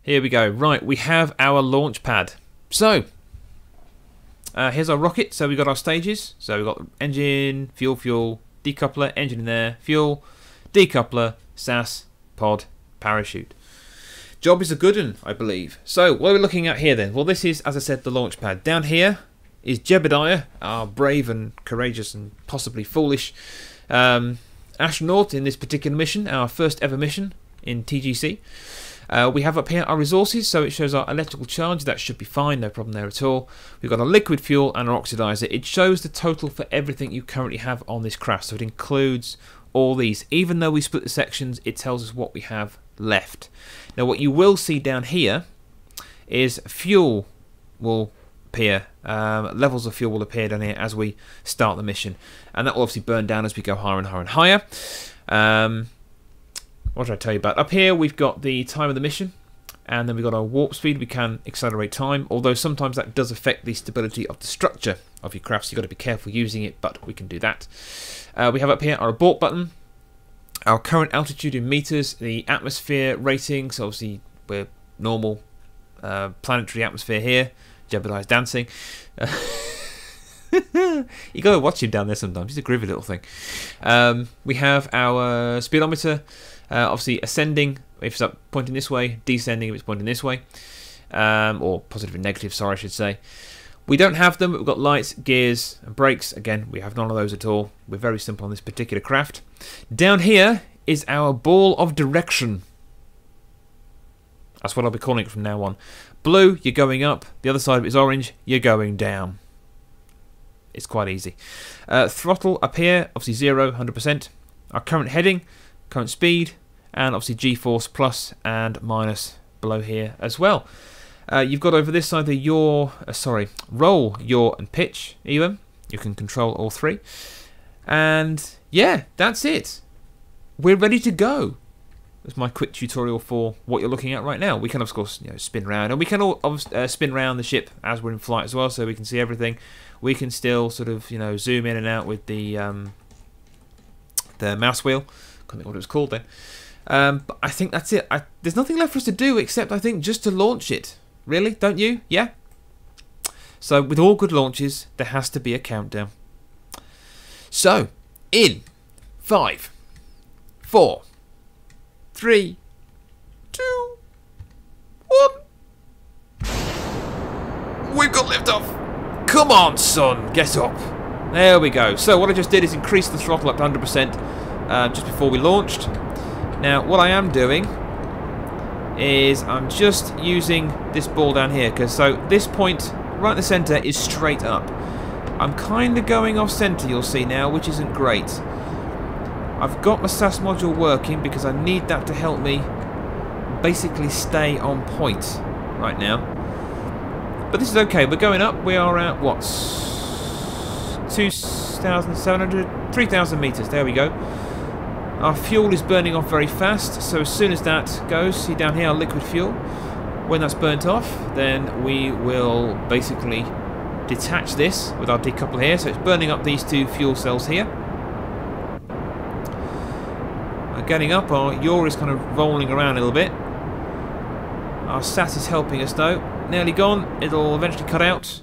Here we go. Right, we have our launch pad. So, here's our rocket. So we've got our stages. So we've got engine, fuel, decoupler, engine in there, fuel, decoupler, SAS, pod, parachute. Job is a good one, I believe. So, what are we looking at here then? Well, this is, as I said, the launch pad. Down here is Jebediah, our brave and courageous and possibly foolish astronaut in this particular mission, our first ever mission in TGC. We have up here our resources, so it shows our electrical charge. That should be fine, no problem there at all. We've got our liquid fuel and our oxidizer. It shows the total for everything you currently have on this craft, so it includes all these. Even though we split the sections, it tells us what we have left. Now what you will see down here is fuel will appear, levels of fuel will appear down here as we start the mission, and that will obviously burn down as we go higher and higher and higher. What did I tell you about? Up here we've got the time of the mission, and then we've got our warp speed. We can accelerate time, although sometimes that does affect the stability of the structure of your craft, so you've got to be careful using it, but we can do that. We have up here our abort button, our current altitude in meters, the atmosphere rating, so obviously we're normal planetary atmosphere here. Jebediah's dancing. You got to watch him down there sometimes. He's a groovy little thing. We have our speedometer, obviously ascending if it's up pointing this way, descending if it's pointing this way, or positive and negative, sorry I should say. We don't have them, but we've got lights, gears and brakes. Again, we have none of those at all. We're very simple on this particular craft. Down here is our ball of direction. That's what I'll be calling it from now on. Blue, you're going up. The other side of it is orange, you're going down. It's quite easy. Throttle up here, obviously 0, 100%. Our current heading, current speed, and obviously G-force plus and minus below here as well. You've got over this side the yaw, roll, yaw, and pitch even. You can control all three. And yeah, that's it. We're ready to go. That's my quick tutorial for what you're looking at right now. We can, of course, spin around, and we can all spin around the ship as we're in flight as well, so we can see everything. We can still sort of, zoom in and out with the mouse wheel. Can't think what it was called then. But I think that's it. There's nothing left for us to do except, I think, just to launch it. Really? Don't you? Yeah? So, with all good launches, there has to be a countdown. So, in 5, 4, 3, 2, 1. We've got liftoff. Come on, son. Get up. There we go. So, what I just did is increase the throttle up to 100% just before we launched. Now, what I am doing is I'm just using this ball down here, because so this point right in the centre is straight up. I'm kind of going off centre, you'll see now, which isn't great. I've got my SAS module working because I need that to help me basically stay on point right now. But this is okay, we're going up. We are at what, 2,700, 3,000 metres, there we go. Our fuel is burning off very fast, so as soon as that goes, see down here our liquid fuel, when that's burnt off, then we will basically detach this with our decoupler here. So it's burning up these two fuel cells here. We're getting up, our yaw is kind of rolling around a little bit. Our SAS is helping us though. Nearly gone, it'll eventually cut out.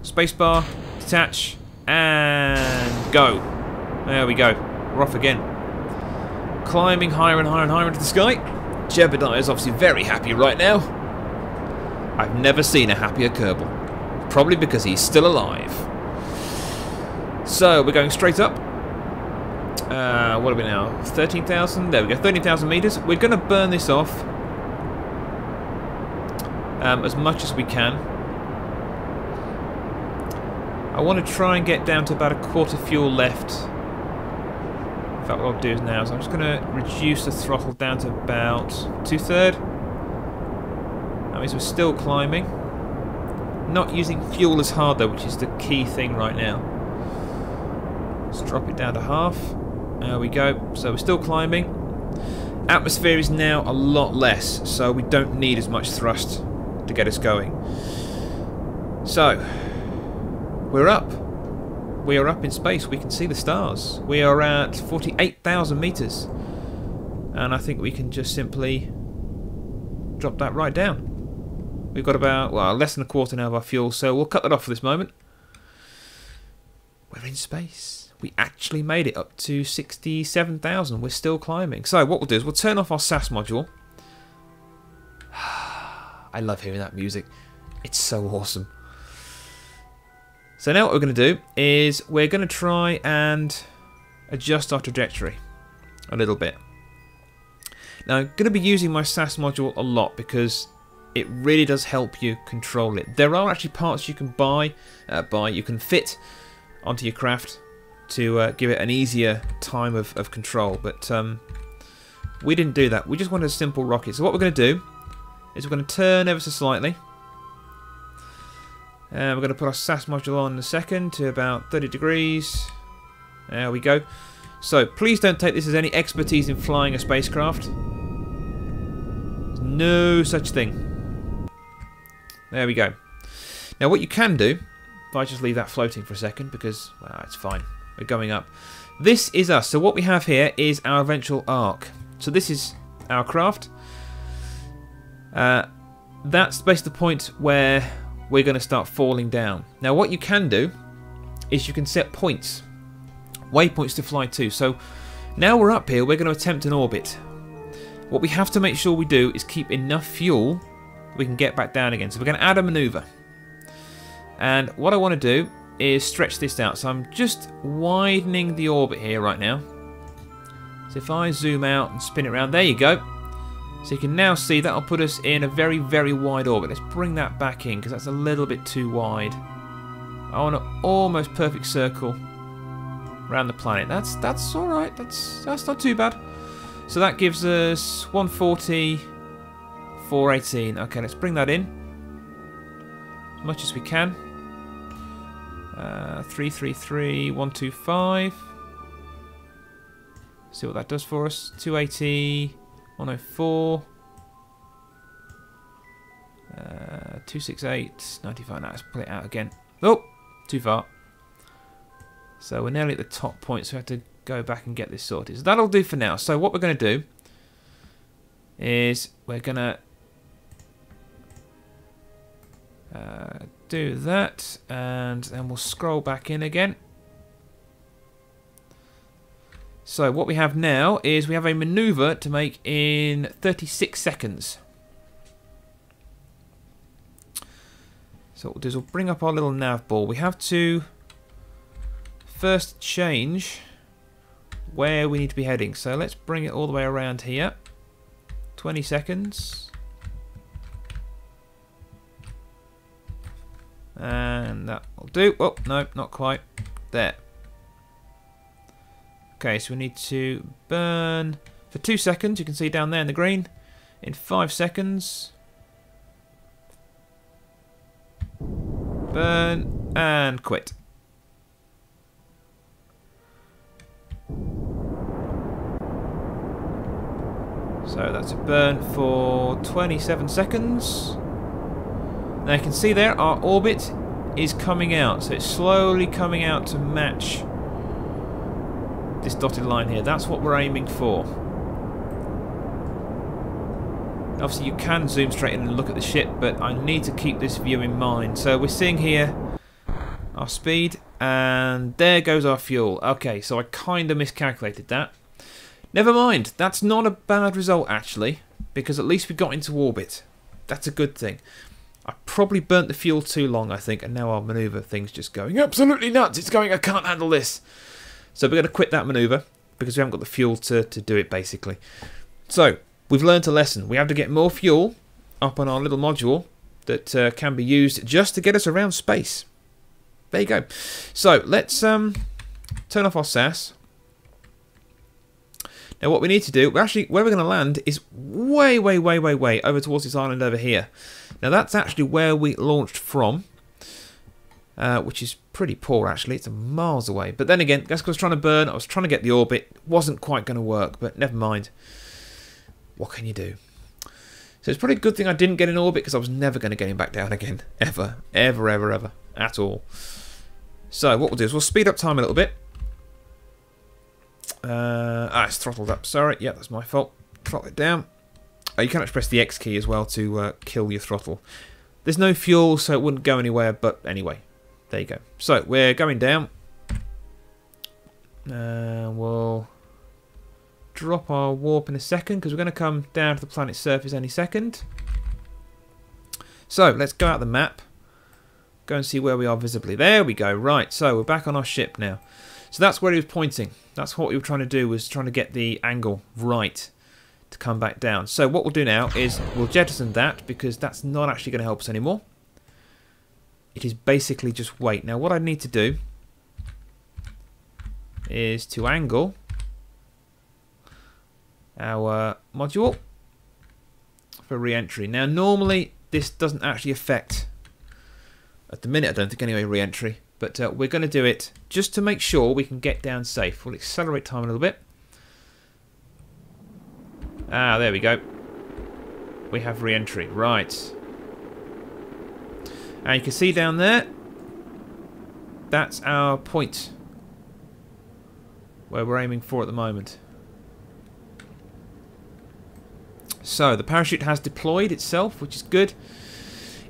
Spacebar, detach, and go. There we go, we're off again. Climbing higher and higher and higher into the sky. Jebediah is obviously very happy right now. I've never seen a happier Kerbal. Probably because he's still alive. So we're going straight up. What are we now? 13,000. There we go. 13,000 meters. We're going to burn this off as much as we can. I want to try and get down to about a quarter fuel left. In fact, what I'll do is now, so I'm just going to reduce the throttle down to about 2/3. That means we're still climbing. Not using fuel as hard though, which is the key thing right now. Let's drop it down to half. There we go. So we're still climbing. Atmosphere is now a lot less, so we don't need as much thrust to get us going. So, we're up. We are up in space. We can see the stars. We are at 48,000 meters. And I think we can just simply drop that right down. We've got about, well, less than a quarter now of our fuel, so we'll cut that off for this moment. We're in space. We actually made it up to 67,000. We're still climbing. So what we'll do is we'll turn off our SAS module. I love hearing that music. It's so awesome. So now what we're going to do is we're going to try and adjust our trajectory a little bit. Now I'm going to be using my SAS module a lot because it really does help you control it. There are actually parts you can you can fit onto your craft to give it an easier time of control, but we didn't do that. We just wanted a simple rocket. So what we're going to do is we're going to turn ever so slightly. And we're going to put our SAS module on in a second to about 30 degrees. There we go. So please don't take this as any expertise in flying a spacecraft. There's no such thing. There we go. Now what you can do, if I just leave that floating for a second, because, well, it's fine. We're going up. This is us. So what we have here is our eventual arc. So this is our craft. That's basically the point where we're going to start falling down. Now what you can do is you can set points, waypoints to fly to. So now we're up here, we're going to attempt an orbit. What we have to make sure we do is keep enough fuel we can get back down again. So we're going to add a maneuver. And what I want to do is stretch this out. So I'm just widening the orbit here right now. So if I zoom out and spin it around, there you go. So you can now see that'll put us in a very, very wide orbit. Let's bring that back in because that's a little bit too wide. I want an almost perfect circle around the planet. That's all right. That's not too bad. So that gives us 140, 418. Okay, let's bring that in as much as we can. 333, 125. See what that does for us. 280. 104, 268, 95. Now let's pull it out again. Oh, too far. So we're nearly at the top point, so we have to go back and get this sorted. So that'll do for now. So what we're going to do is we're going to do that, and then we'll scroll back in again. So what we have now is we have a maneuver to make in 36 seconds. So what we'll do is we'll bring up our little nav ball. We have to first change where we need to be heading. So let's bring it all the way around here. 20 seconds. And that will do. Oh, no, not quite. There. Okay, so we need to burn for 2 seconds. You can see down there in the green. In 5 seconds. Burn and quit. So that's a burn for 27 seconds. Now you can see there our orbit is coming out. So it's slowly coming out to match this dotted line here. That's what we're aiming for. Obviously you can zoom straight in and look at the ship, but I need to keep this view in mind. So we're seeing here our speed, and there goes our fuel. Okay, so I kind of miscalculated that. Never mind, that's not a bad result actually, because at least we got into orbit. That's a good thing. I probably burnt the fuel too long, I think, and now our manoeuvre thing's just going absolutely nuts. It's going, I can't handle this. So we're going to quit that manoeuvre because we haven't got the fuel to do it, basically. So we've learned a lesson. We have to get more fuel up on our little module that can be used just to get us around space. There you go. So let's turn off our SAS. Now what we need to do, actually where we're going to land is way over towards this island over here. Now that's actually where we launched from. Which is pretty poor actually, it's miles away. But then again, that's because I was trying to burn, I was trying to get the orbit, wasn't quite going to work, but never mind. What can you do? So it's probably a good thing I didn't get in orbit because I was never going to get him back down again. Ever, at all. So what we'll do is we'll speed up time a little bit. It's throttled up, sorry, yeah, that's my fault. Throttle it down. You can actually press the X key as well to kill your throttle. There's no fuel, so it wouldn't go anywhere, but anyway, there you go. So, we're going down. We'll drop our warp in a second, because we're going to come down to the planet's surface any second. So, let's go out the map. Go and see where we are visibly. There we go. Right, so we're back on our ship now. So that's where he was pointing. That's what we were trying to do, was trying to get the angle right to come back down. So what we'll do now is we'll jettison that, because that's not actually going to help us anymore. It is basically just weight. Now what I need to do is to angle our module for re-entry. Now normally this doesn't actually affect, at the minute I don't think anyway, re-entry, but we're going to do it just to make sure we can get down safe. We'll accelerate time a little bit. Ah, there we go. We have re-entry. Right. And you can see down there, that's our point where we're aiming for at the moment. So, the parachute has deployed itself, which is good.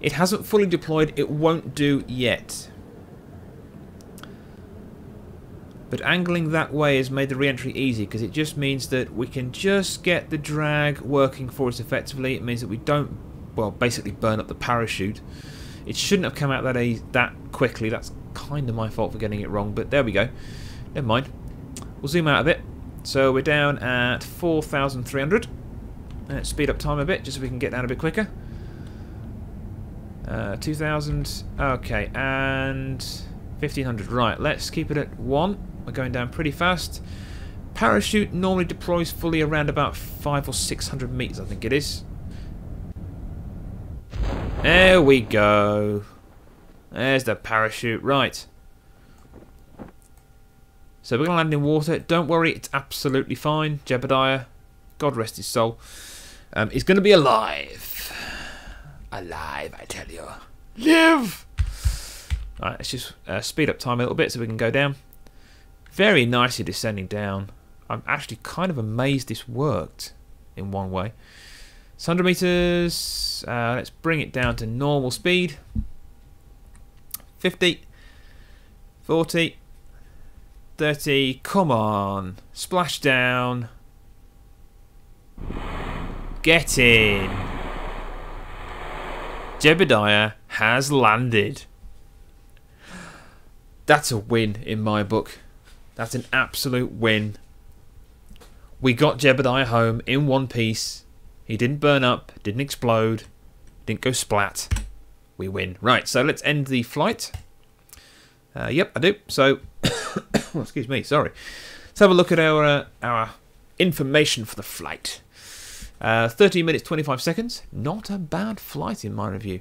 It hasn't fully deployed. It won't do yet. But angling that way has made the re-entry easy, because it just means that we can just get the drag working for us effectively. It means that we don't, well, basically burn up the parachute. It shouldn't have come out that quickly. That's kind of my fault for getting it wrong, but there we go. Never mind. We'll zoom out a bit. So we're down at 4,300. Let's speed up time a bit, just so we can get down a bit quicker. 2,000. Okay, and 1,500. Right, let's keep it at 1. We're going down pretty fast. Parachute normally deploys fully around about 500 or 600 meters, I think it is. There we go. There's the parachute. Right. So we're going to land in water. Don't worry, it's absolutely fine. Jebediah, God rest his soul, is going to be alive. Alive, I tell you. Live! Alright, let's just speed up time a little bit so we can go down. Very nicely descending down. I'm actually kind of amazed this worked in one way. It's 100 meters. Let's bring it down to normal speed. 50. 40. 30. Come on. Splash down. Get in. Jebediah has landed. That's a win in my book. That's an absolute win. We got Jebediah home in one piece. He didn't burn up, didn't explode, didn't go splat. We win. Right, so let's end the flight. Yep, I do. So, oh, excuse me, sorry. Let's have a look at our information for the flight. 13 minutes 25 seconds. Not a bad flight in my review.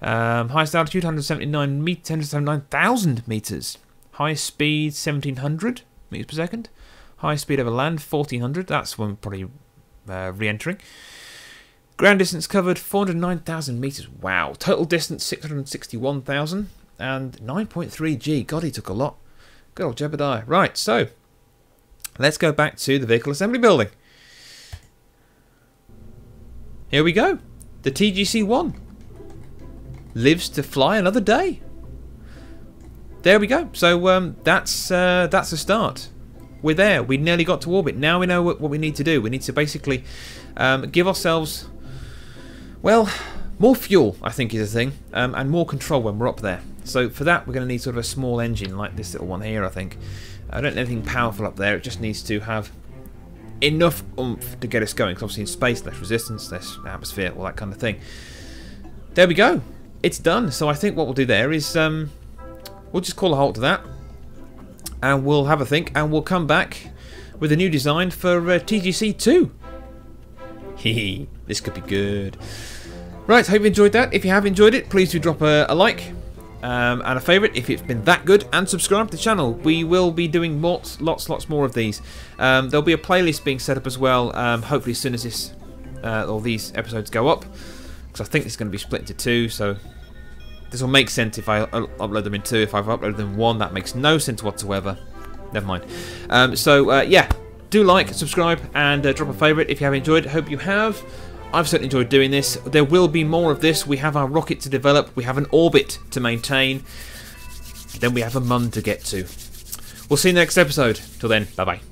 Highest altitude 179,000 meters. Highest speed 1,700 meters per second. Highest speed over land 1,400. That's when probably re-entering. Ground distance covered 409,000 meters. Wow. Total distance 661,000 and 9.3 G. God, he took a lot. Good old Jebediah. Right, so let's go back to the vehicle assembly building. Here we go. The TGC-1 lives to fly another day. There we go. So that's a start. We're there. We nearly got to orbit. Now we know what we need to do. We need to basically give ourselves, well, more fuel, I think is the thing, and more control when we're up there. So for that, we're going to need sort of a small engine like this little one here, I think. I don't need anything powerful up there. It just needs to have enough oomph to get us going. Because obviously in space, less resistance, less atmosphere, all that kind of thing. There we go. It's done. So I think what we'll do there is we'll just call a halt to that. And we'll have a think. And we'll come back with a new design for TGC-2. Hehe. This could be good. Right, hope you enjoyed that. If you have enjoyed it, please do drop a like. And a favourite if it's been that good, and subscribe to the channel. We will be doing lots more of these. There'll be a playlist being set up as well, hopefully as soon as this or these episodes go up, because I think it's going to be split into 2, so this will make sense if I upload them in 2. If I've uploaded them in 1, that makes no sense whatsoever. Never mind. Yeah, do like, subscribe, and drop a favourite if you have enjoyed. Hope you have. I've certainly enjoyed doing this. There will be more of this. We have our rocket to develop. We have an orbit to maintain. Then we have a mun to get to. We'll see you in the next episode. Till then, bye-bye.